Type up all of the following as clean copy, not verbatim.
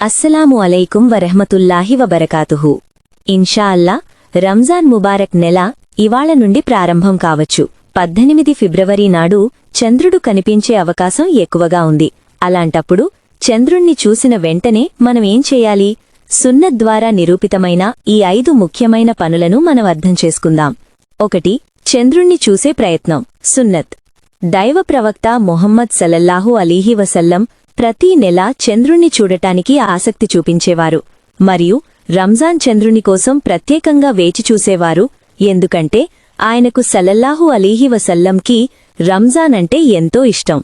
అస్సలాము అలైకుం వరహ్మతుల్లాహి వబరకాతుహు. ఇన్షా అల్లా రంజాన్ ముబారక్ నెల ఇవాళ నుండి ప్రారంభం కావచ్చు. 18 ఫిబ్రవరి నాడు చంద్రుడు కనిపించే అవకాశం ఎక్కువగా ఉంది. అలాంటప్పుడు చంద్రుణ్ణి చూసిన వెంటనే మనం ఏం చేయాలి? సున్నత్ ద్వారా నిరూపితమైన ఈ 5 ముఖ్యమైన పనులను మనం అర్థం చేసుకుందాం. 1. చంద్రుణ్ణి చూసే ప్రయత్నం. సున్నత్. దైవ ప్రవక్త ముహమ్మద్ సల్లల్లాహు అలీహి వసల్లం ప్రతి నెల చంద్రుణ్ణి చూడటానికి ఆసక్తి చూపించేవారు మరియు రంజాన్ చంద్రుని కోసం ప్రత్యేకంగా వేచి చూసేవారు. ఎందుకంటే ఆయనకు సల్లల్లాహు అలీహి వసల్లంకి రంజాన్ అంటే ఎంతో ఇష్టం.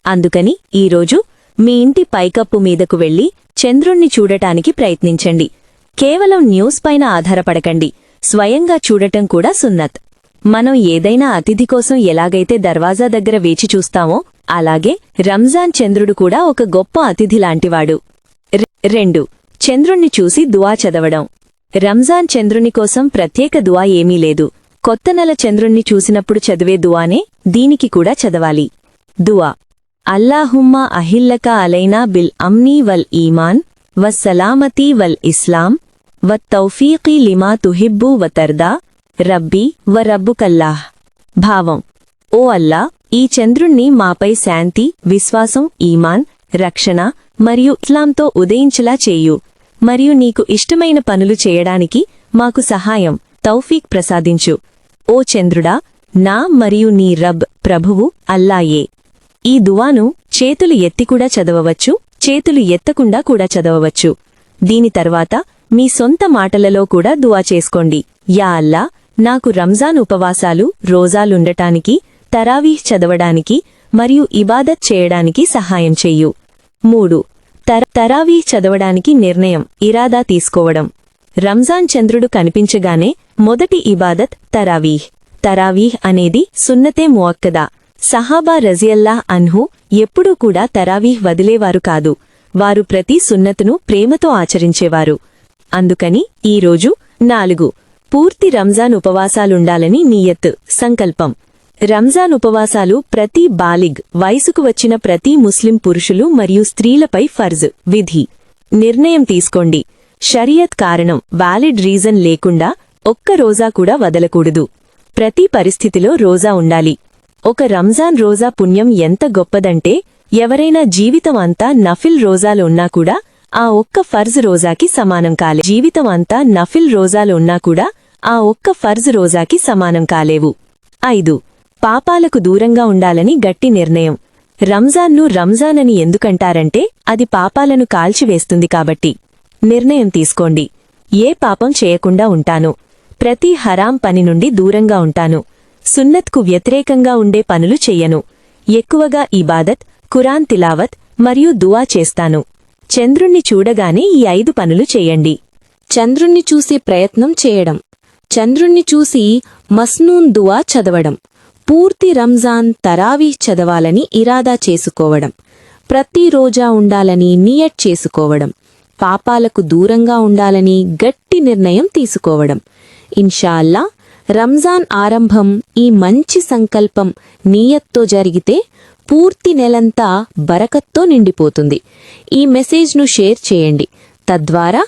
అందుకని ఈరోజు మీ ఇంటి పైకప్పు మీదకు వెళ్లి చంద్రుణ్ణి చూడటానికి ప్రయత్నించండి. కేవలం న్యూస్ పైన ఆధారపడకండి. స్వయంగా చూడటం కూడా సున్నత్. మనం ఏదైనా అతిథి కోసం ఎలాగైతే దర్వాజా దగ్గర వేచి చూస్తామో అలాగే రంజాన్ చంద్రుడు కూడా ఒక గొప్ప అతిథిలాంటివాడు. 2. చంద్రుణ్ణి చూసి దువా చదవడం. రంజాన్ చంద్రుని కోసం ప్రత్యేక దువా ఏమీ లేదు. కొత్త నెల చంద్రుణ్ణి చూసినప్పుడు చదివే దువానే దీనికి కూడా చదవాలి. దువా. అల్లాహుమ్మా అహిల్లక అలైనా బిల్ అమ్నీ వల్ ఈమాన్ వస్సలామతీ వల్ ఇస్లాం వత్తౌఫీకీ లిమా తుహిబ్బు వతర్దా రబ్బీ వ రబ్బుకల్లాహ్. భావం: ఓ అల్లా, ఈ చంద్రుణ్ణి మాపై శాంతి, విశ్వాసం, ఈమాన్, రక్షణ మరియు ఇస్లాంతో ఉదయించేలా చేయు మరియు నీకు ఇష్టమైన పనులు చేయడానికి మాకు సహాయం, తౌఫీక్ ప్రసాదించు. ఓ చంద్రుడా, నా మరియు నీ రబ్ ప్రభువు అల్లాయే. ఈ దువాను చేతులు ఎత్తి కూడా చదవవచ్చు, చేతులు ఎత్తకుండా కూడా చదవవచ్చు. దీని తర్వాత మీ సొంత మాటలలో కూడా దువా చేసుకోండి. యా అల్లా, నాకు రంజాన్ ఉపవాసాలు, రోజాలుండటానికి, తరావీహ్ చదవడానికి మరియు ఇబాదత్ చేయడానికి సహాయం చెయ్యు. 3. తరావీహ్ చదవడానికి నిర్ణయం, ఇరాదా తీసుకోవడం. రంజాన్ చంద్రుడు కనిపించగానే మొదటి ఇబాదత్ తరావీహ్. తరావీహ్ అనేది సున్నతే ముఅక్కదా. సహాబా రజియల్లాహ్ అన్హు ఎప్పుడూ కూడా తరావీహ్ వదిలేవారు కాదు. వారు ప్రతి సున్నతును ప్రేమతో ఆచరించేవారు. అందుకని ఈరోజు 4. పూర్తి రంజాన్ ఉపవాసాలుండాలని నియత్, సంకల్పం. రంజాన్ ఉపవాసాలు ప్రతి బాలిగ్, వయసుకు వచ్చిన ప్రతి ముస్లిం పురుషులు మరియు స్త్రీలపై ఫర్జ్, విధి. నిర్ణయం తీసుకోండి. షరియత్ కారణం, వాలిడ్ రీజన్ లేకుండా ఒక్క రోజా కూడా వదలకూడదు. ప్రతి పరిస్థితిలో రోజా ఉండాలి. ఒక రంజాన్ రోజా పుణ్యం ఎంత గొప్పదంటే ఎవరైనా జీవితం అంతా నఫిల్ రోజాలు ఉన్నా కూడా ఆ ఒక్క ఫర్జ్ రోజాకి సమానం కాలే. జీవితం అంతా నఫిల్ రోజాలు ఉన్నా కూడా ఆ ఒక్క ఫర్జ్ రోజాకి సమానం కాలేవు. 5. పాపాలకు దూరంగా ఉండాలని గట్టి నిర్ణయం. రంజాన్ను రంజాన్ అని ఎందుకంటారంటే అది పాపాలను కాల్చివేస్తుంది కాబట్టి. నిర్ణయం తీసుకోండి. ఏ పాపం చేయకుండా ఉంటాను. ప్రతి హరాం పని నుండి దూరంగా ఉంటాను. సున్నత్కు వ్యతిరేకంగా ఉండే పనులు చెయ్యను. ఎక్కువగా ఇబాదత్, ఖురాన్ తిలావత్ మరియు దువా చేస్తాను. చంద్రుణ్ణి చూడగానే ఈ 5 పనులు చెయ్యండి. చంద్రుణ్ణి చూసే ప్రయత్నం చేయడం. చంద్రుణ్ణి చూసి మస్నూన్ దువా చదవడం. పూర్తి రంజాన్ తరావీహ్ చదవాలని ఇరాదా చేసుకోవడం. ప్రతి రోజా ఉండాలని నియత్ చేసుకోవడం. పాపాలకు దూరంగా ఉండాలని గట్టి నిర్ణయం తీసుకోవడం. ఇన్షా అల్లా రంజాన్ ఆరంభం ఈ మంచి సంకల్పం నియత్తో జరిగితే పూర్తి నెలంతా బరకత్తో నిండిపోతుంది. ఈ మెసేజ్ను షేర్ చేయండి. తద్వారా